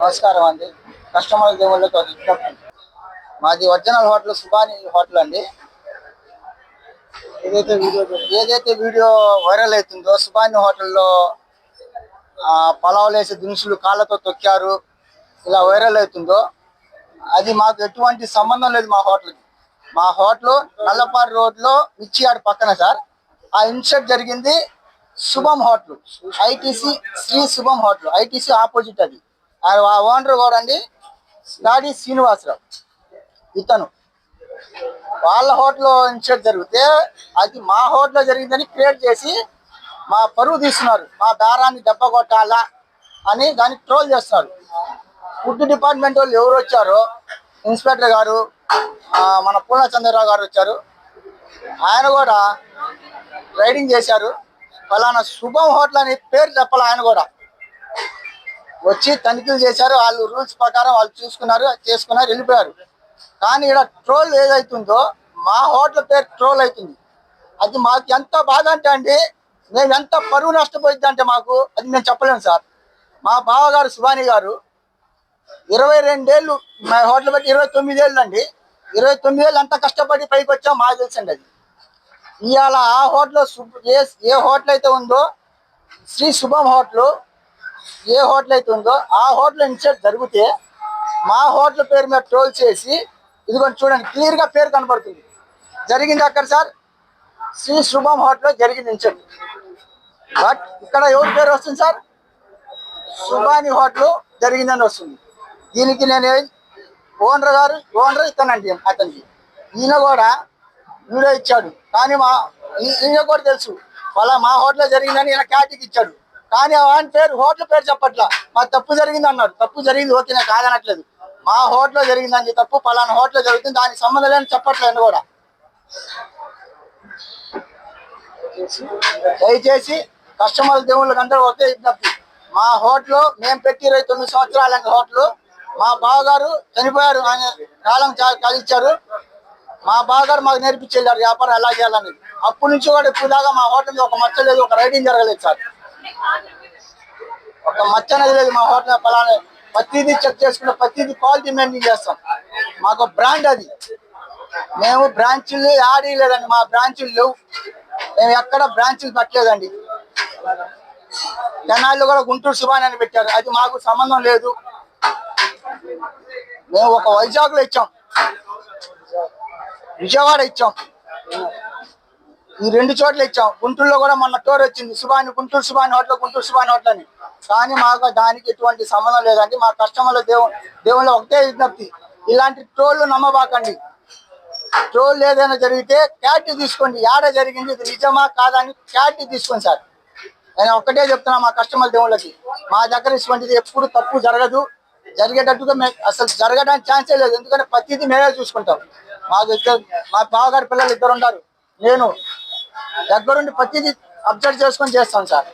నమస్కారం అండి. కస్టమర్ దేవుళ్ళతో విజ్ఞప్తి. మాది ఒరిజినల్ హోటల్ సుబాని హోటల్ అండి. ఏదైతే వీడియో వైరల్ అవుతుందో సుబాని హోటల్లో పలావులు వేసే దినుసులు కాళ్ళతో తొక్కారు, ఇలా వైరల్ అవుతుందో అది మాకు ఎటువంటి సంబంధం లేదు. మా హోటల్ నల్లపాడు రోడ్లో మిర్చియాడ్ పక్కన సార్. ఆ ఇన్సిడెంట్ జరిగింది శుభం హోటల్, ఐటీసీ శ్రీ శుభం హోటల్, ఐటీసీ ఆపోజిట్ అది. ఆ ఓనర్ కూడా అండి గాడి శ్రీనివాసరావు. ఇతను వాళ్ళ హోటల్లో ఇన్సిడెంట్ జరిగితే అది మా హోటల్లో జరిగిందని క్రియేట్ చేసి మా పరువు తీస్తున్నారు. మా దారాన్ని దెబ్బ కొట్టాలా అని దాన్ని ట్రోల్ చేస్తున్నారు. ఫుడ్ డిపార్ట్మెంట్ వాళ్ళు ఎవరు వచ్చారో, ఇన్స్పెక్టర్ గారు, మన పూర్ణచంద్రరావు గారు వచ్చారు. ఆయన కూడా రైడింగ్ చేశారు. ఫలానా శుభం హోటల్ అని పేరు చెప్పాలి. ఆయన కూడా వచ్చి తనిఖీలు చేశారు. వాళ్ళు రూల్స్ ప్రకారం వాళ్ళు చూసుకున్నారు, చేసుకున్నారు, వెళ్ళిపోయారు. కానీ ఇక్కడ ట్రోల్ ఏదైతుందో మా హోటల్ పేరు ట్రోల్ అవుతుంది. అది మాకు ఎంత బాధ అంటే అండి, మేము ఎంత పరువు నష్టపోయింది అంటే మాకు అది నేను చెప్పలేను సార్. మా బావగారు సుబాని గారు 22 ఏళ్ళు మా హోటల్ బట్టి 29 ఏళ్ళు అండి. 29 ఏళ్ళు అంత కష్టపడి పైకి వచ్చాం మాకు తెలుసండి. అది ఇవాళ ఆ హోటల్ ఏ హోటల్ అయితే ఉందో శ్రీ శుభం హోటల్, ఏ హోటల్ అయితే ఉందో ఆ హోటల్ ఇన్సిడెంట్ జరిగితే మా హోటల్ పేరు మీద ట్రోల్ చేసి ఇదిగోండి చూడండి, క్లియర్గా పేరు కనబడుతుంది. జరిగింది అక్కడ సార్ శ్రీ శుభం హోటల్లో జరిగింది ఇన్సిడెంట్. బట్ ఇక్కడ ఎవరి పేరు వస్తుంది సార్? సుబాని హోటల్ జరిగిందని వస్తుంది. దీనికి నేను ఓనర్ ఇతనండి, అతనికి ఈయన కూడా వీడియో ఇచ్చాడు. కానీ ఈయన కూడా తెలుసు వాళ్ళ మా హోటల్లో జరిగిందని ఈయన క్యాటికి ఇచ్చాడు. కానీ ఆయన పేరు హోటల్ పేరు చెప్పట్లా. మా తప్పు జరిగింది అన్నాడు. తప్పు జరిగింది, ఓకే, నేను కాదనట్లేదు. మా హోటల్లో జరిగిందని తప్పు, పలానా హోటల్లో జరుగుతుంది, దానికి సంబంధం లేని చెప్పట్లేదు కూడా. దయచేసి కస్టమర్ దేవుళ్ళకి అందరూ ఒకే విజ్ఞప్తి. మా హోటల్ మేము పెట్టి 29 సంవత్సరాల హోటల్. మా బావగారు చనిపోయారు, ఆయన కాలం కలిగించారు. మా బావగారు మాకు నేర్పించి వెళ్ళారు వ్యాపారం ఎలా చేయాలని. అప్పటి నుంచి కూడా ఇప్పుడు దాకా మా హోటల్ ఒక మచ్చ లేదు, ఒక రైడింగ్ జరగలేదు సార్. ఒక మచ్చ అనేది లేదు మా హోటల్. పలానా ప్రతిదీ చెక్ చేసుకుంటే ప్రతిదీ క్వాలిటీ మెయింటైన్ చేస్తాం. మాకు బ్రాండ్ అది. మేము బ్రాంచీలు యాడ్ లేదండి, మా బ్రాంచీలు లేవు. మేము ఎక్కడ బ్రాంచీలు పెట్టలేదండి. తెనాలిలో కూడా గుంటూరు సుబాని అని పెట్టారు, అది మాకు సంబంధం లేదు. మేము ఒక వైజాగ్లో ఇచ్చాం, విజయవాడ ఇచ్చాం, ఈ 2 చోట్ల ఇచ్చాం. గుంటూరులో కూడా మొన్న టోర్ వచ్చింది, సుబాని గుంటూరు సుబాని హోటల్, గుంటూరు సుబాని హోటల్ అని. కానీ మాకు దానికి ఎటువంటి సంబంధం లేదండి. మా కస్టమర్ల దేవుళ్ళ ఒకటే విజ్ఞప్తి, ఇలాంటి ట్రోళ్ళు నమ్మబాకండి. ట్రోల్ ఏదైనా జరిగితే క్లారిటీ తీసుకోండి, ఏడ జరిగింది, ఇది నిజమా కాదని క్లారిటీ తీసుకోండి సార్. నేను ఒక్కటే చెప్తున్నా మా కస్టమర్ దేవుళ్ళకి, మా దగ్గర ఇటువంటిది ఎప్పుడు తప్పు జరగదు. జరిగేటట్టుగా అసలు జరగడానికి ఛాన్సే లేదు. ఎందుకంటే ప్రతిదీ మేమే చూసుకుంటాం. మా బావగారి పిల్లలు 2 ఉన్నారు, నేను దగ్గరుండి ప్రతిదీ అబ్జర్వ్ చేసుకొని చేస్తాను సార్.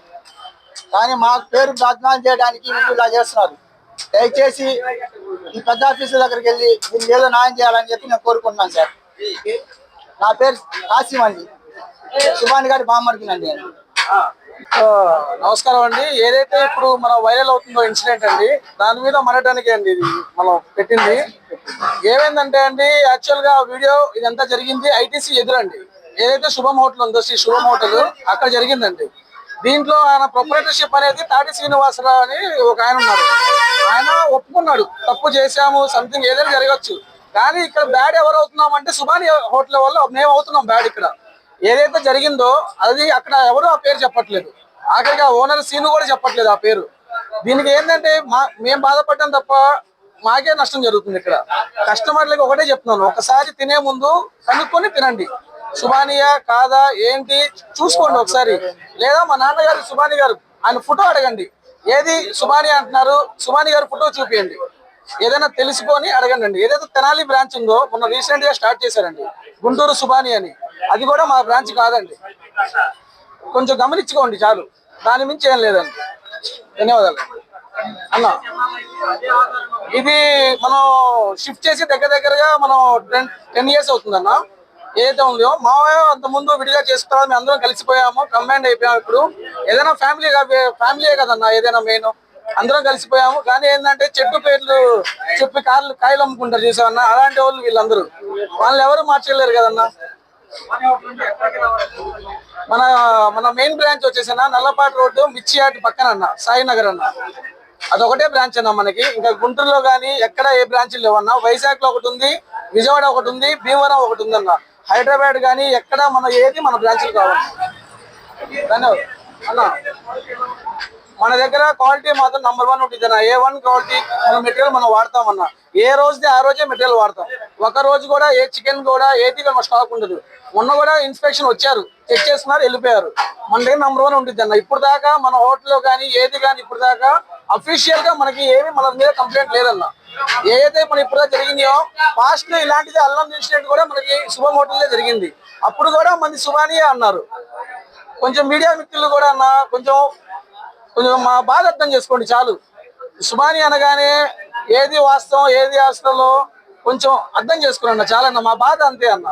కానీ మా పేరు బద్నాం చేయడానికి వీళ్ళు ఇలా చేస్తున్నారు. దయచేసి ఈ పెద్ద ఆఫీసుల దగ్గరికి వెళ్ళి దీన్ని ఏదో న్యాయం చేయాలని చెప్పి నేను కోరుకుంటున్నాను సార్. నా పేరు కాసిం అండి, సుబాని గారి బామ్మర్దినండి. నమస్కారం అండి. ఏదైతే ఇప్పుడు మనం వైరల్ అవుతుందో ఇన్సిడెంట్ అండి, దాని మీద మనటానికి అండి ఇది మనం పెట్టింది. ఏమైందంటే అండి, యాక్చువల్ గా వీడియో ఇదంతా జరిగింది ఐటీసీ ఎదురండి. ఏదైతే శుభం హోటల్ ఉందో శ్రీ శుభం హోటల్, అక్కడ జరిగిందండి. దీంట్లో ఆయన ప్రొపరేటర్షిప్ అనేది తాటి శ్రీనివాసరావు అని ఒక ఆయన ఉన్నారు. ఆయన ఒప్పుకున్నాడు, తప్పు చేశాము, సంథింగ్ ఏదైనా జరగచ్చు. కానీ ఇక్కడ బ్యాడ్ ఎవరు అవుతున్నాం అంటే సుబాని హోటల్ వల్ల మేము అవుతున్నాం బ్యాడ్. ఇక్కడ ఏదైతే జరిగిందో అది అక్కడ ఎవరు ఆ పేరు చెప్పట్లేదు. ఆఖరిగా ఓనర్ సీను కూడా చెప్పట్లేదు ఆ పేరు. దీనికి ఏంటంటే మేము బాధపడ్డాం తప్ప మాకే నష్టం జరుగుతుంది. ఇక్కడ కస్టమర్లకి ఒకటే చెప్తున్నాను, ఒకసారి తినే ముందు కనుక్కొని తినండి. సుబానియా కాదా ఏంటి చూసుకోండి ఒకసారి. లేదా మా నాన్నగారు సుబాని గారు, ఆయన ఫోటో అడగండి. ఏది సుబాని అంటున్నారు, సుబాని గారు ఫోటో చూపించండి. ఏదైనా తెలుసుకొని అడగండి. ఏదైతే తెనాలి బ్రాంచ్ ఉందో మొన్న రీసెంట్ గా స్టార్ట్ చేశారండి గుంటూరు సుబాని అని, అది కూడా మా బ్రాంచ్ కాదండి. కొంచెం గమనించుకోండి చాలు, దాని మించి ఏం లేదండి. ధన్యవాదాలు అన్న. ఇది మనం షిఫ్ట్ చేసి దగ్గరగా మనం 10 years అవుతుందన్న. ఏదైతే ఉందో మా అంత ముందు విడిగా చేసుకోవాలి, మేము అందరం కలిసిపోయాము, కంబైండ్ అయిపోయాము. ఇప్పుడు ఏదైనా ఫ్యామిలీయే కదన్నా, ఏదైనా మెయిన్ అందరం కలిసిపోయాము. కానీ ఏంటంటే చెట్టు పేర్లు చెప్పి కాయలు అమ్ముకుంటారు చూసావన్నా, అలాంటి వాళ్ళు వీళ్ళందరూ. వాళ్ళని ఎవరు మార్చలేరు కదన్నా. మన మన మెయిన్ బ్రాంచ్ వచ్చేసన్నా నల్లపాటి రోడ్డు మిర్చియాటి పక్కన అన్న సాయినగర్ అన్న. అదొకటే బ్రాంచ్ అన్న మనకి. ఇంకా గుంటూరులో కానీ ఎక్కడ ఏ బ్రాంచ్లు లేవన్నా. వైజాగ్ లో ఒకటి ఉంది, విజయవాడ ఒకటి ఉంది, భీమవరం ఒకటి ఉంది అన్న. హైదరాబాద్ కానీ ఎక్కడ మన ఏది మన బ్రాంచ్లు కావాలి. ధన్యవాదాలు అన్న. మన దగ్గర క్వాలిటీ మాత్రం #1 ఉంటుంది అన్న. A1 క్వాలిటీ మన మెటీరియల్ మనం వాడతామన్నా. ఏ రోజుది ఆ రోజే మెటీరియల్ వాడతాం. ఒక రోజు కూడా ఏ చికెన్ కూడా ఏది మన స్టాక్ ఉండదు. మొన్న కూడా ఇన్స్పెక్షన్ వచ్చారు, చెక్ చేస్తున్నారు, వెళ్ళిపోయారు. మన దగ్గర #1 ఉంటుంది అన్న. ఇప్పుడు దాకా మన హోటల్లో కానీ ఏది కానీ ఇప్పుడు దాకా అఫీషియల్ గా మనకి ఏమి మన మీద కంప్లైంట్ లేదన్న. ఏదైతే మన ఇప్పుడు జరిగినాయో పాస్ట్ లో ఇలాంటిది అల్లం ఇన్సిడెంట్ కూడా మనకి శుభం హోటల్లో జరిగింది. అప్పుడు కూడా మంది శుభానియే అన్నారు. కొంచెం మీడియా మిత్రులు కూడా అన్న కొంచెం మా బాధ అర్థం చేసుకోండి చాలు. సుబాని అనగానే ఏది వాస్తవం ఏది వాస్తవంలో కొంచెం అర్థం చేసుకున్నా చాలన్న. మా బాధ అంతే అన్న.